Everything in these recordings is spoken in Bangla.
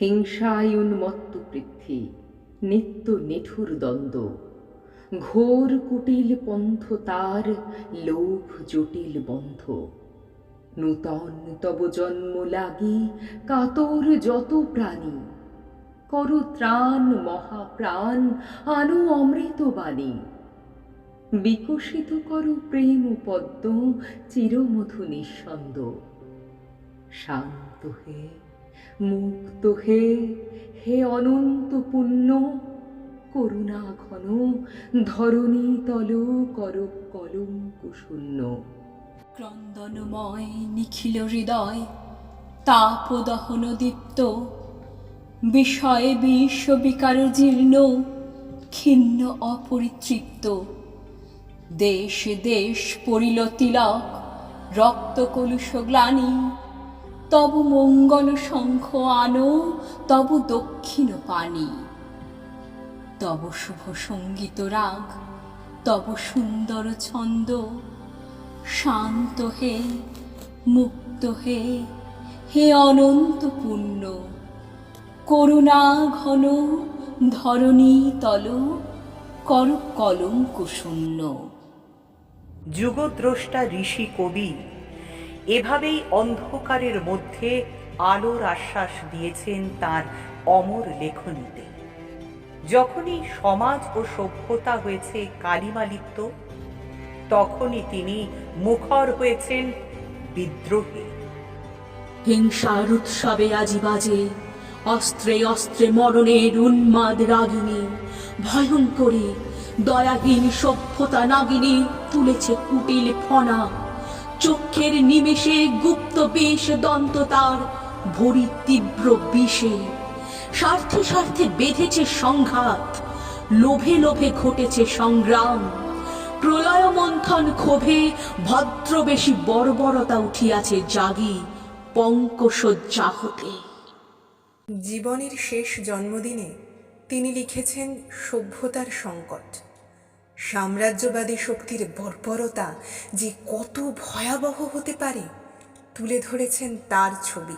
হিংসায় উন্মত্ত পৃথ্বী, নিত্য নিঠুর দ্বন্দ্ব, ঘোর কুটিল পন্থ তার, লোভ জটিল বন্ধ। নূতন তব জন্ম লাগি কাতর যত প্রাণী, করো ত্রাণ মহাপ্রাণ, আনো অমৃত বাণী। বিকশিত করো প্রেম পদ্ম, চিরমধু নিঃসন্দ। শান্ত হে, মুক্ত হে, হে অনন্ত পুণ্য, করুণা ঘন ধরণী তল কর কলঙ্ক শূন্য। ক্রন্দনময় নিখিল হৃদয় তাপদহন দীপ্ত, বিষয়ে বিশ্ববিকার জীর্ণ ক্ষিন্ন অপরিতৃপ্ত। দেশ দেশ পড়িল তিলক, রক্ত কলুষ গ্লানি, তব মঙ্গল শঙ্খ আনো, তব দক্ষিণ পানি। তব শুভ সঙ্গীত রাগ, তব সুন্দর ছন্দ, শান্ত হে, মুক্ত হে, হে অনন্ত পুণ্য। করুণা ঘন ধরণী তল কর কলঙ্ক শূন্য। যুগদ্রষ্টা ঋষি কবি এভাবেই অন্ধকারের মধ্যে আলোর আশ্বাস দিয়েছেন তার অমর লেখনীতে। যখনই সমাজ ও সভ্যতা হয়েছে কালিমালিপ্ত, তখনই তিনি মুখর হয়েছেন বিদ্রোহে। হিংসার উৎসবে আজি বাজে, অস্ত্রে অস্ত্রে মরণের উন্মাদ রাগিনী। ভয়ঙ্করী দয়াহীন সভ্যতা নাগিনী তুলেছে কুটিল ফনা। চক্ষের নিমেষে গুপ্ত বিষ দন্ত তার ভরি তীব্র বিষে। স্বার্থে স্বার্থে বেঁধেছে সংঘাত, লোভে লোভে ঘটেছে সংগ্রাম। প্রলয় মন্থন ক্ষোভে ভদ্রবেশী বর্বরতা উঠিয়াছে জাগি পঙ্কশয্যা হতে। জীবনের শেষ জন্মদিনে তিনি লিখেছেন সভ্যতার সংকট। সাম্রাজ্যবাদী শক্তির বর্বরতা যে কত ভয়াবহ হতে পারে তুলে ধরেছেন তার ছবি।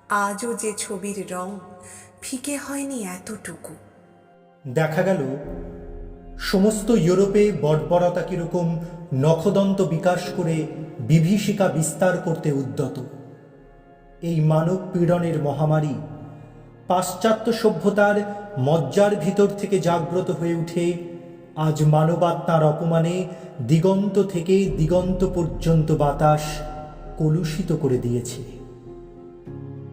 আজও যে ছবির রং ফিকে হয়নি এতটুকু। দেখা গেল সমস্ত ইউরোপে বর্বরতা কিরকম নখদন্ত বিকাশ করে বিভীষিকা বিস্তার করতে উদ্যত। এই মানব পীড়নের মহামারী পাশ্চাত্য সভ্যতার মজ্জার ভিতর থেকে জাগ্রত হয়ে উঠে আজ মানবাত্মার অপমানে দিগন্ত থেকে দিগন্ত পর্যন্ত বাতাস কলুষিত করে দিয়েছে।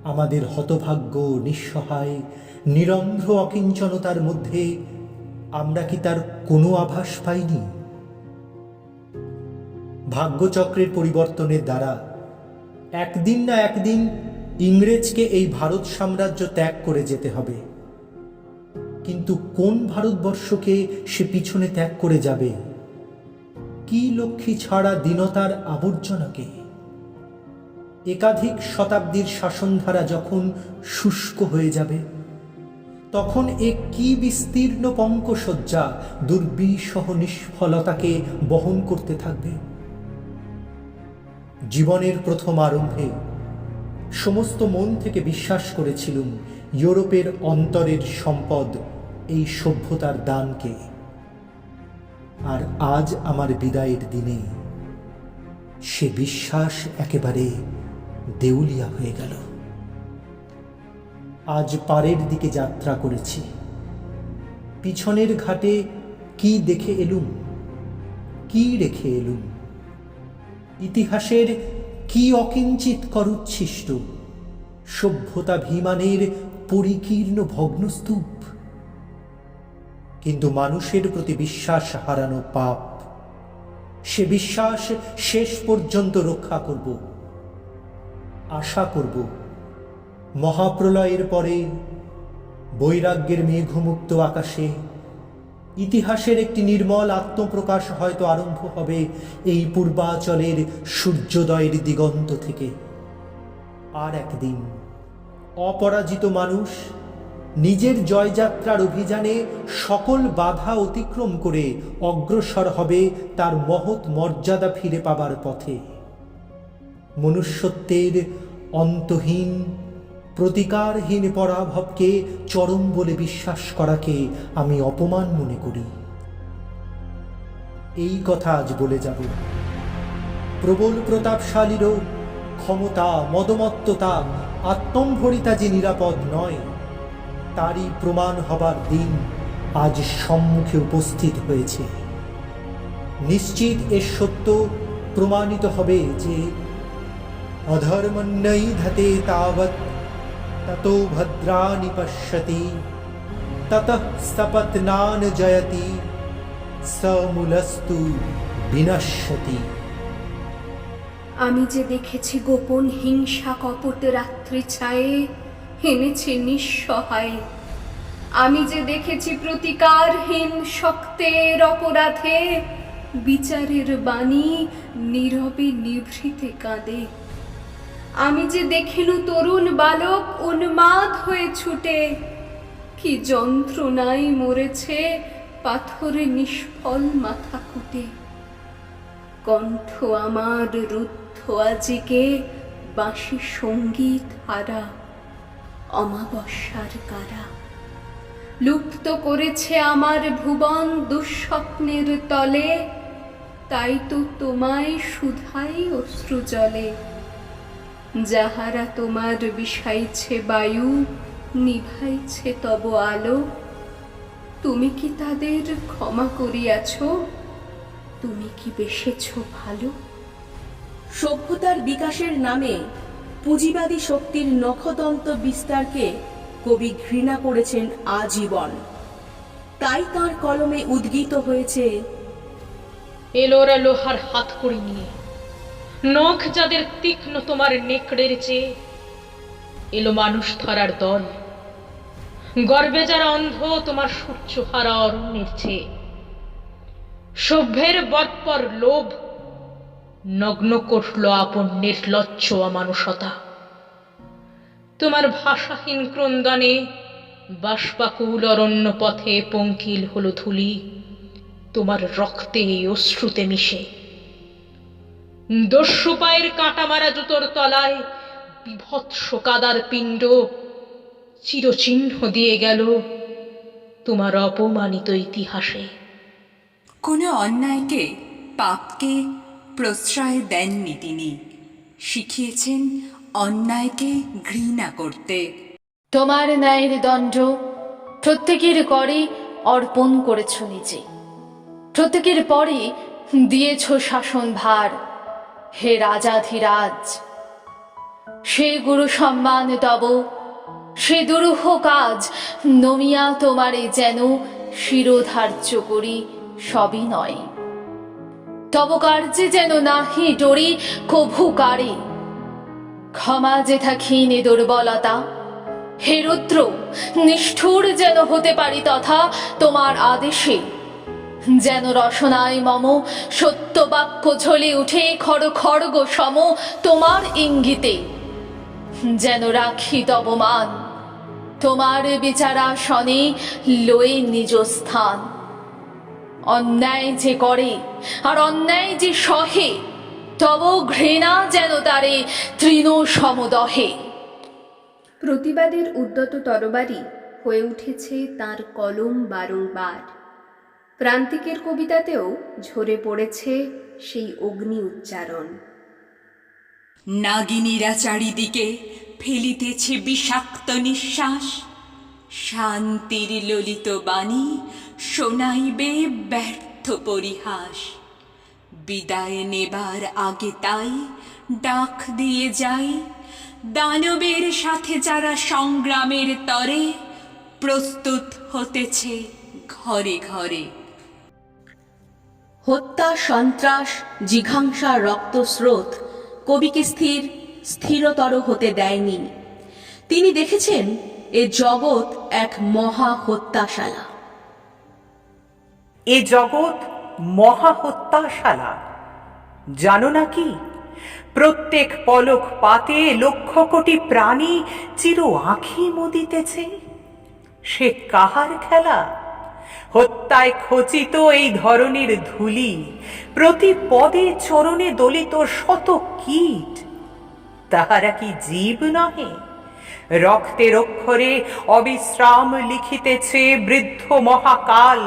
আমাদের হতভাগ্য, নিঃসহায়, নিরন্ধ্র অকিঞ্চনতার মধ্যে আমরা কি তার কোনো আভাস পাইনি? ভাগ্যচক্রের পরিবর্তনের দ্বারা একদিন না একদিন ইংরেজকে এই ভারত সাম্রাজ্য ত্যাগ করে যেতে হবে। কিন্তু কোন ভারতবর্ষকে সে পিছনে ত্যাগ করে যাবে? কি লক্ষ্মী ছাড়া দীনতার আবর্জনাকে? একাধিক শতাব্দীর শাসনধারা যখন শুষ্ক হয়ে যাবে, তখন এ কি বিস্তীর্ণ পঙ্কশয্যা দুর্বিষহ নিষ্ফলতাকে বহন করতে থাকবে। জীবনের প্রথম আরম্ভে সমস্ত মন থেকে বিশ্বাস করেছিলুম ইউরোপের অন্তরের সম্পদ এই সভ্যতার দানকে। আর আজ আমার বিদায়ের দিনে সে বিশ্বাস একেবারে দেউলিয়া হয়ে গেল। আজ পারের দিকে যাত্রা করেছি। পিছনের ঘাটে কি দেখে এলুম, কি রেখে এলুম? ইতিহাসের কি অকিঞ্চিত করুচ্ছিষ্ট, সভ্যতাভিমানের পরিকীর্ণ ভগ্নস্তূপ। কিন্তু মানুষের প্রতি বিশ্বাস হারানো পাপ। সে বিশ্বাস শেষ পর্যন্ত রক্ষা করব। আশা করব মহাপ্রলয়ের পরে বৈরাগ্যের মেঘমুক্ত আকাশে ইতিহাসের একটি নির্মল আত্মপ্রকাশ হয়তো আরম্ভ হবে এই পূর্বাচলের সূর্যোদয়ের দিগন্ত থেকে। আর একদিন অপরাজিত মানুষ নিজের জয়যাত্রার অভিযানে সকল বাধা অতিক্রম করে অগ্রসর হবে তার মহৎ মর্যাদা ফিরে পাবার পথে। মনুষ্যত্বের অন্তহীন প্রতিকারহীন পরাভবকে চরম বলে বিশ্বাস করাকে আমি অপমান মনে করি। এই কথা আজ বলে যাব। প্রবল প্রতাপশালীরও ক্ষমতা, মদমত্ততা, আত্মম্ভরিতা যে নিরাপদ নয়, তারই প্রমাণ হবার দিন আজ সম্মুখে উপস্থিত হয়েছে। নিশ্চিত এর সত্য প্রমাণিত হবে যে অধর্মন্যৈধতে তাবৎ ততো ভদ্রাণি পশ্যতি ততঃ সপত্নান জয়তি সমূলস্তু বিনশ্যতি। আমি যে দেখেছি গোপন হিংসা কপট রাত্রি ছায়ে হেনেছে নিঃসহায়, আমি যে দেখেছি প্রতিকারহীন শক্তের অপরাধে বিচারের বাণী নীরবে নিভৃতে কাঁদে, আমি যে দেখিনু তরুণ বালক উন্মাদ হয়ে ছুটে কি যন্ত্রণায় মরেছে পাথরে নিষ্ফল মাথা কুটে। কণ্ঠ আমার রুদ্ধ আজিকে বাঁশি সঙ্গীত হারা অমাবস্যার কারা, লুপ্ত করেছে আমার ভুবন দুঃস্বপ্নের তলে, তাই তো তোমায় শুধাই অশ্রু জলে। যাহারা তোমার বিষাইছে বায়ু, নিভাইছে তব আলো, তুমি কি তাদের ক্ষমা করিয়াছ? তুমি কি বেসেছ ভালো? সভ্যতার বিকাশের নামে পুঁজিবাদী শক্তির নখদন্ত বিস্তারকে কবি ঘৃণা করেছেন আজীবন। তাই তার কলমে উদ্গীত হয়েছে এলোরা লোহার হাতকড়ি নিয়ে, নখ যাদের তীক্ষ্ণ তোমার নেকড়ের চেয়ে, এলো মানুষ ধরার দল, গর্বে যারা অন্ধ তোমার সূর্যহারা অরণ্যের চেয়ে। সভ্যের বর্বর লোভ নগ্ন করল আপন নির্লজ্জ অমানুষতা। তোমার ভাষাহীন ক্রন্দনে বাষ্পাকুল অরণ্য পথে পঙ্কিল হলো ধুলি, তোমার রক্তে অশ্রুতে মিশে। দস্যু পায়ের কাঁটা মারা জুতোর তলায় বিভৎস কাদার পিণ্ড চিরচিহ্ন দিয়ে গেল তোমার অপমানিত ইতিহাসে। কোনো অন্যায়কে, পাপকে প্রশ্রয় দেননি তিনি, শিখিয়েছেন অন্যায়কে ঘৃণা করতে। তোমার ন্যায়ের দণ্ড প্রত্যেকের করে অর্পণ করেছ নিজে, প্রত্যেকের পরে দিয়েছ শাসন ভার। হে রাজাধিরাজ, সে গুরু সম্মান তব, সে দুরূহ কাজ নমিয়া তোমারে যেন শিরোধার্য করি সবই নয়। তব কার্যে যেন নাহি ডরি কভু কারে, ক্ষমা যেথা ক্ষীণে দুর্বলতা। হে রুদ্র, নিষ্ঠুর যেন হতে পারি তথা তোমার আদেশে, যেন রসনায় মম সত্য বাক্য ঝলে উঠে খড়গ সম তোমার ইঙ্গিতে, যেন রাখি তব মান তোমার বিচারাসনে লয়ে নিজ স্থান। অন্যায় যে করে আর অন্যায় যে সহে, তব ঘৃণা যেন তারে তৃণ সমদহে। প্রতিবাদের উদ্যত তরবারি হয়ে উঠেছে তার কলম বারংবার। প্রান্তিকের কবিতাতেও ঝরে পড়েছে সেই অগ্নি উচ্চারণ। নাগিনীরা চারিদিকে ফেলিতেছে বিষাক্ত নিঃশ্বাস, শান্তির ললিত বাণী শোনাইবে ব্যর্থ পরিহাস। বিদায় নেবার আগে তাই ডাক দিয়ে যাই, দানবের সাথে যারা সংগ্রামের তরে প্রস্তুত হতেছে ঘরে ঘরে। হত্যা, সন্ত্রাস, জিঘাংসা, রক্তস্রোত কবিকে স্থিরতর হতে দেয়নি। তিনি দেখেছেন এ জগৎ এক মহা হত্যাশালা। এ জগৎ মহা হত্যাশালা। জানো না কি, প্রত্যেক পলক পাতে লক্ষ কোটি প্রাণী চির আঁখি মুদিতেছে। সে কাহার খেলা? হত্যায় খচিত এই ধরনের ধূলি, প্রতি পদে চরণে দলিত শত কীট, তাহারা কি জীব নহে? রক্তের অক্ষরে অবিশ্রাম লিখিতেছে বৃদ্ধ মহাকাল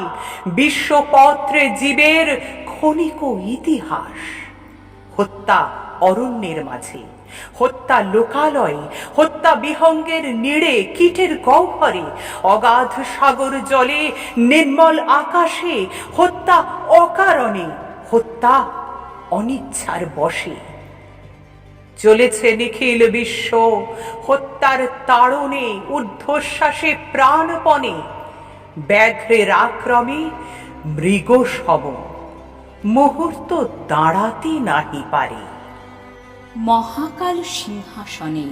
বিশ্বপত্রে জীবের ক্ষণিক ইতিহাস। হত্যা অরণ্যের মাঝে, হত্যা লোকালয়ে, হত্যা বিহঙ্গের নীড়ে, কীটের গহ্বরে, অগাধ সাগর জলে, নির্মল আকাশে, হত্যা অকারণে, হত্যা অনিচ্ছার বশে। চলেছে নিখিল বিশ্ব হত্যার তাড়নে, ঊর্ধ্বশ্বাসে, প্রাণপণে, ব্যাঘ্রের আক্রমে মৃগ সম, মুহূর্ত দাঁড়াতে নাহি পারে। মহাকাল সিংহাসনে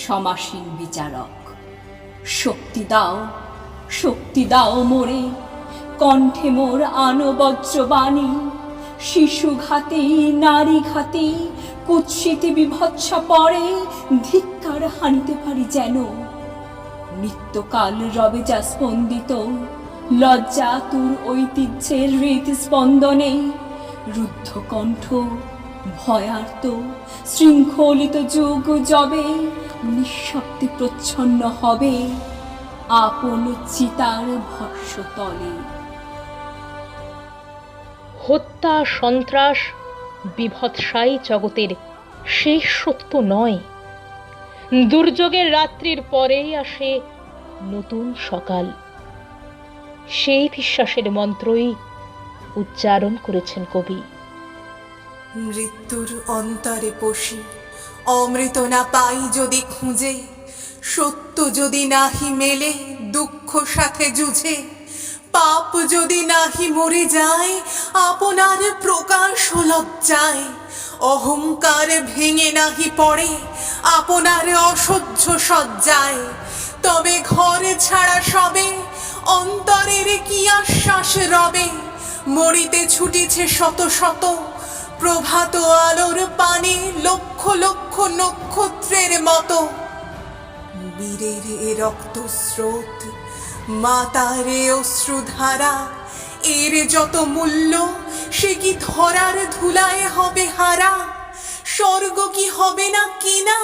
সমাসীন বিচারক, শক্তি দাও মোরে, কণ্ঠে মোর আনো বজ্রবাণী। শিশু ঘাতে, নারী ঘাতে, কুৎসিতে বিভৎস পরে ধিক্কার হানিতে পারি যেন। নিত্যকাল রবে যা স্পন্দিত, লজ্জা তোর ঐতিহ্যের হৃদ স্পন্দনে। রুদ্ধ কণ্ঠ ভয়ার্ত শৃঙ্খলিত যুগ যবে, নিঃশব্দে প্রচ্ছন্ন হবে আপন চিতার ভস্মতলে। হত্যা, সন্ত্রাস, বিভৎসাই জগতের শেষ সত্য নয়। দুর্যোগের রাত্রির পরেই আসে নতুন সকাল। সেই বিশ্বাসের মন্ত্রই উচ্চারণ করেছেন কবি। মৃত্যুর অন্তরে পশি, অমৃত না পাই যদি খুঁজে, সত্য যদি নাহি মেলে দুঃখ সাথে যুঝে, পাপ যদি নাহি মরে যায় আপনার প্রকাশ লজ্জায়, অহংকার ভেঙে নাহি পড়ে আপনার অসহ্য সজ্জায়, তবে ঘরে ছাড়া সবে অন্তরের কি আশ্বাস রবে? মরিতে ছুটিছে শত শত প্রভাত আলোর পানে, লক্ষ লক্ষ নক্ষত্রের মতো। বীরের এ রক্ত স্রোত, মাতার এ অশ্রুধারা, এর যত মূল্য সে কি ধরার ধুলায় হবে হারা? স্বর্গ কি হবে না কিনা?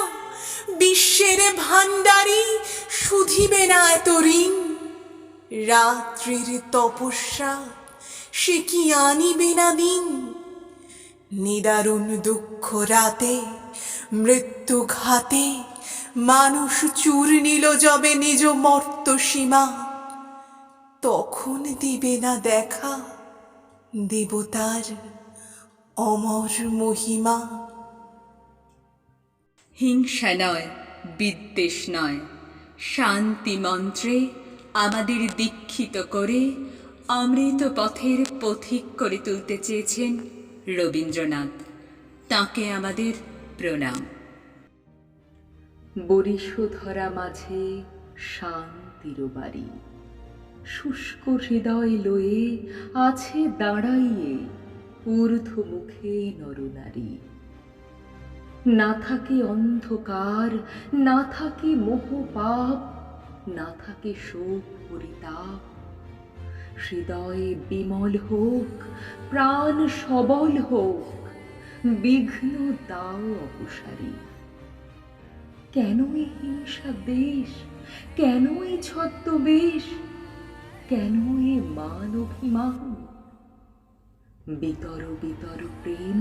বিশ্বের ভাণ্ডারী শুধিবে না এত ঋণ? রাত্রির তপস্যা সে কি আনিবে না দিন? নিদারুণ দুঃখ রাতে, মৃত্যু ঘাতে, মানুষ চূর নিল যবে নিজ মর্ত সীমা, তখন দিবে না দেখা দেবতার অমর মহিমা। হিংসা নয়, বিদ্বেষ নয়, শান্তি মন্ত্রে আমাদের দীক্ষিত করে অমৃত পথের পথিক করে তুলতে চেয়েছেন রবীন্দ্রনাথ। তাঁকে আমাদের প্রণাম। বরিশধরা মাঝে শান্তির বাড়ি, শুষ্ক হৃদয় লয়ে আছে দাঁড়াইয়ে ঊর্ধ্বমুখে নরনারী। না থাকে অন্ধকার, না থাকে মোহ পাপ, না থাকে শোক পরিতাপ। হৃদয় বিমল হোক, প্রাণ সবল হোক, বিঘ্ন দাও অপসারী। কেন এই হিংসা দেশ, কেন এই ছদ্মবেশ, কেন এ মান অভিমান? বিতর বিতর প্রেম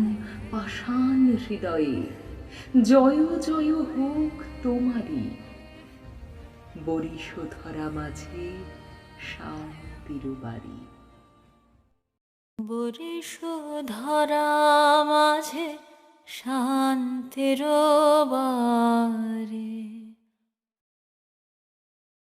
পাষাণ হৃদয়ে, জয় জয় হোক তোমারই। বরিশধরা মাঝে শান্তির বাড়ি। বরিশধরা মাঝে শান্তির বাড়ি।